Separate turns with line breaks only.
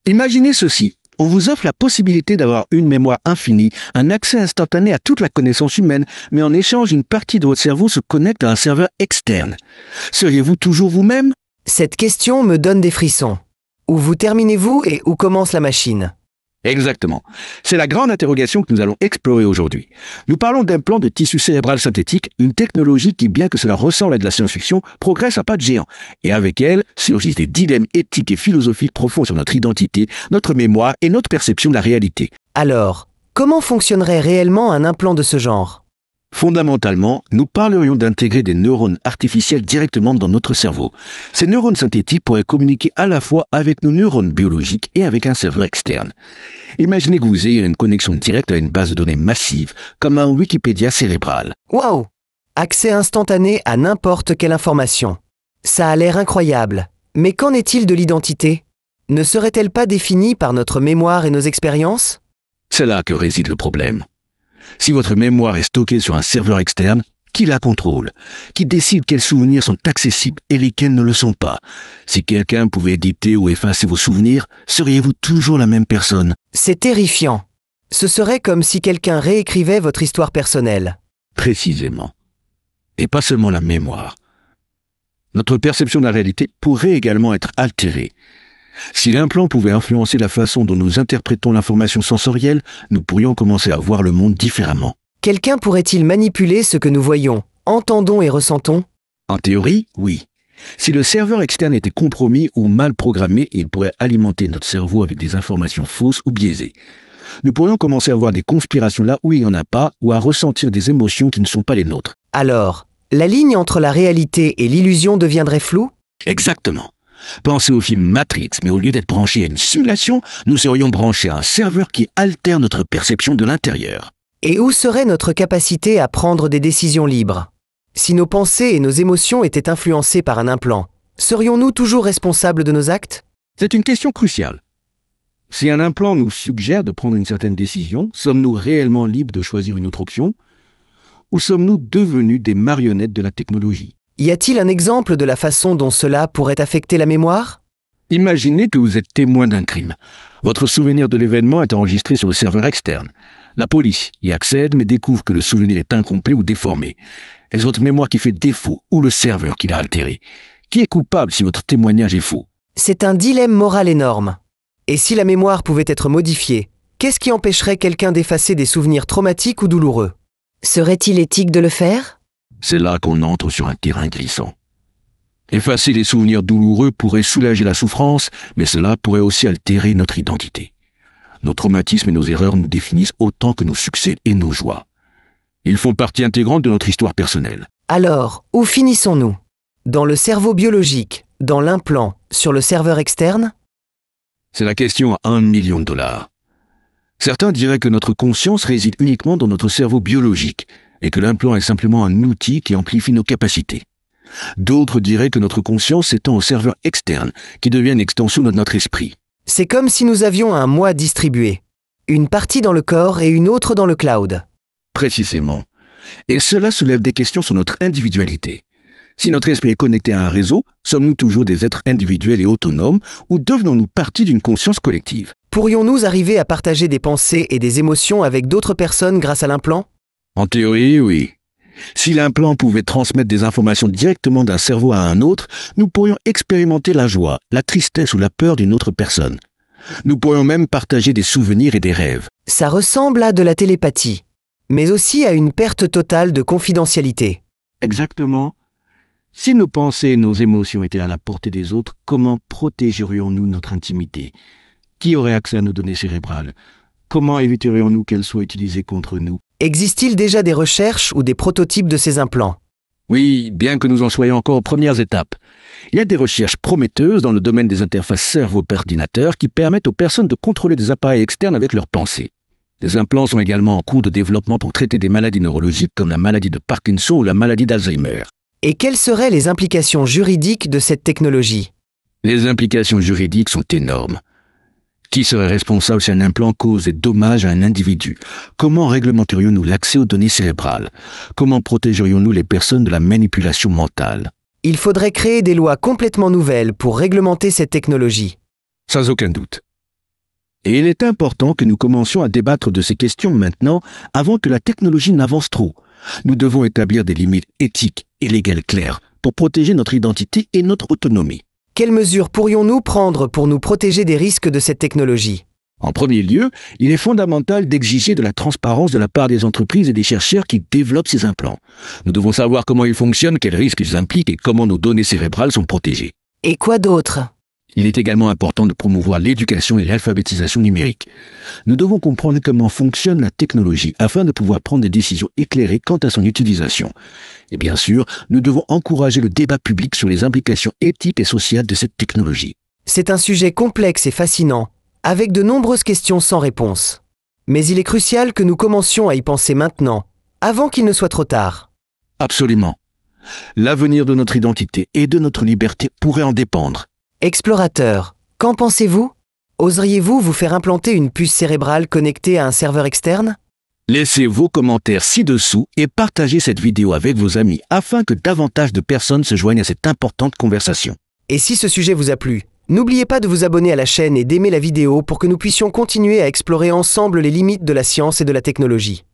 Imaginez ceci. On vous offre la possibilité d'avoir une mémoire infinie, un accès instantané à toute la connaissance humaine, mais en échange, une partie de votre cerveau se connecte à un serveur externe. Seriez-vous toujours vous-même?
Cette question me donne des frissons. Où vous terminez-vous et où commence la machine?
Exactement. C'est la grande interrogation que nous allons explorer aujourd'hui. Nous parlons d'implants de tissu cérébral synthétique, une technologie qui, bien que cela ressemble à de la science-fiction, progresse à pas de géant. Et avec elle, surgissent des dilemmes éthiques et philosophiques profonds sur notre identité, notre mémoire et notre perception de la réalité.
Alors, comment fonctionnerait réellement un implant de ce genre?
Fondamentalement, nous parlerions d'intégrer des neurones artificiels directement dans notre cerveau. Ces neurones synthétiques pourraient communiquer à la fois avec nos neurones biologiques et avec un serveur externe. Imaginez que vous ayez une connexion directe à une base de données massive, comme un Wikipédia cérébral.
Waouh! Accès instantané à n'importe quelle information. Ça a l'air incroyable. Mais qu'en est-il de l'identité? Ne serait-elle pas définie par notre mémoire et nos expériences?
C'est là que réside le problème. Si votre mémoire est stockée sur un serveur externe, qui la contrôle? Qui décide quels souvenirs sont accessibles et lesquels ne le sont pas? Si quelqu'un pouvait éditer ou effacer vos souvenirs, seriez-vous toujours la même personne?
C'est terrifiant. Ce serait comme si quelqu'un réécrivait votre histoire personnelle.
Précisément. Et pas seulement la mémoire. Notre perception de la réalité pourrait également être altérée. Si l'implant pouvait influencer la façon dont nous interprétons l'information sensorielle, nous pourrions commencer à voir le monde différemment.
Quelqu'un pourrait-il manipuler ce que nous voyons, entendons et ressentons?
En théorie, oui. Si le serveur externe était compromis ou mal programmé, il pourrait alimenter notre cerveau avec des informations fausses ou biaisées. Nous pourrions commencer à voir des conspirations là où il n'y en a pas, ou à ressentir des émotions qui ne sont pas les nôtres.
Alors, la ligne entre la réalité et l'illusion deviendrait floue?
Exactement. Pensez au film Matrix, mais au lieu d'être branché à une simulation, nous serions branchés à un serveur qui altère notre perception de l'intérieur.
Et où serait notre capacité à prendre des décisions libres? Si nos pensées et nos émotions étaient influencées par un implant, serions-nous toujours responsables de nos actes?
C'est une question cruciale. Si un implant nous suggère de prendre une certaine décision, sommes-nous réellement libres de choisir une autre option? Ou sommes-nous devenus des marionnettes de la technologie?
Y a-t-il un exemple de la façon dont cela pourrait affecter la mémoire?
Imaginez que vous êtes témoin d'un crime. Votre souvenir de l'événement est enregistré sur le serveur externe. La police y accède mais découvre que le souvenir est incomplet ou déformé. Est-ce votre mémoire qui fait défaut ou le serveur qui l'a altéré? Qui est coupable si votre témoignage est faux?
C'est un dilemme moral énorme. Et si la mémoire pouvait être modifiée, qu'est-ce qui empêcherait quelqu'un d'effacer des souvenirs traumatiques ou douloureux? Serait-il éthique de le faire?
C'est là qu'on entre sur un terrain glissant. Effacer les souvenirs douloureux pourrait soulager la souffrance, mais cela pourrait aussi altérer notre identité. Nos traumatismes et nos erreurs nous définissent autant que nos succès et nos joies. Ils font partie intégrante de notre histoire personnelle.
Alors, où finissons-nous? Dans le cerveau biologique, dans l'implant, sur le serveur externe?
C'est la question à $1 million. Certains diraient que notre conscience réside uniquement dans notre cerveau biologique et que l'implant est simplement un outil qui amplifie nos capacités. D'autres diraient que notre conscience s'étend au serveur externe, qui devient une extension de notre esprit.
C'est comme si nous avions un moi distribué. Une partie dans le corps et une autre dans le cloud.
Précisément. Et cela soulève des questions sur notre individualité. Si notre esprit est connecté à un réseau, sommes-nous toujours des êtres individuels et autonomes ou devenons-nous partie d'une conscience collective?
Pourrions-nous arriver à partager des pensées et des émotions avec d'autres personnes grâce à l'implant?
En théorie, oui. Si l'implant pouvait transmettre des informations directement d'un cerveau à un autre, nous pourrions expérimenter la joie, la tristesse ou la peur d'une autre personne. Nous pourrions même partager des souvenirs et des rêves.
Ça ressemble à de la télépathie, mais aussi à une perte totale de confidentialité.
Exactement. Si nos pensées et nos émotions étaient à la portée des autres, comment protégerions-nous notre intimité? Qui aurait accès à nos données cérébrales? Comment éviterions-nous qu'elles soient utilisées contre nous?
Existe-t-il déjà des recherches ou des prototypes de ces implants?
Oui, bien que nous en soyons encore aux premières étapes. Il y a des recherches prometteuses dans le domaine des interfaces cerveau-ordinateur qui permettent aux personnes de contrôler des appareils externes avec leurs pensées. Des implants sont également en cours de développement pour traiter des maladies neurologiques comme la maladie de Parkinson ou la maladie d'Alzheimer.
Et quelles seraient les implications juridiques de cette technologie?
Les implications juridiques sont énormes. Qui serait responsable si un implant cause des dommages à un individu? Comment réglementerions-nous l'accès aux données cérébrales? Comment protégerions-nous les personnes de la manipulation mentale?
Il faudrait créer des lois complètement nouvelles pour réglementer cette technologie.
Sans aucun doute. Et il est important que nous commencions à débattre de ces questions maintenant, avant que la technologie n'avance trop. Nous devons établir des limites éthiques et légales claires pour protéger notre identité et notre autonomie.
Quelles mesures pourrions-nous prendre pour nous protéger des risques de cette technologie?
En premier lieu, il est fondamental d'exiger de la transparence de la part des entreprises et des chercheurs qui développent ces implants. Nous devons savoir comment ils fonctionnent, quels risques ils impliquent et comment nos données cérébrales sont protégées.
Et quoi d'autre?
Il est également important de promouvoir l'éducation et l'alphabétisation numérique. Nous devons comprendre comment fonctionne la technologie afin de pouvoir prendre des décisions éclairées quant à son utilisation. Et bien sûr, nous devons encourager le débat public sur les implications éthiques et sociales de cette technologie.
C'est un sujet complexe et fascinant, avec de nombreuses questions sans réponse. Mais il est crucial que nous commencions à y penser maintenant, avant qu'il ne soit trop tard.
Absolument. L'avenir de notre identité et de notre liberté pourrait en dépendre.
Explorateur, qu'en pensez-vous? Oseriez-vous vous faire implanter une puce cérébrale connectée à un serveur externe?
Laissez vos commentaires ci-dessous et partagez cette vidéo avec vos amis afin que davantage de personnes se joignent à cette importante conversation.
Et si ce sujet vous a plu, n'oubliez pas de vous abonner à la chaîne et d'aimer la vidéo pour que nous puissions continuer à explorer ensemble les limites de la science et de la technologie.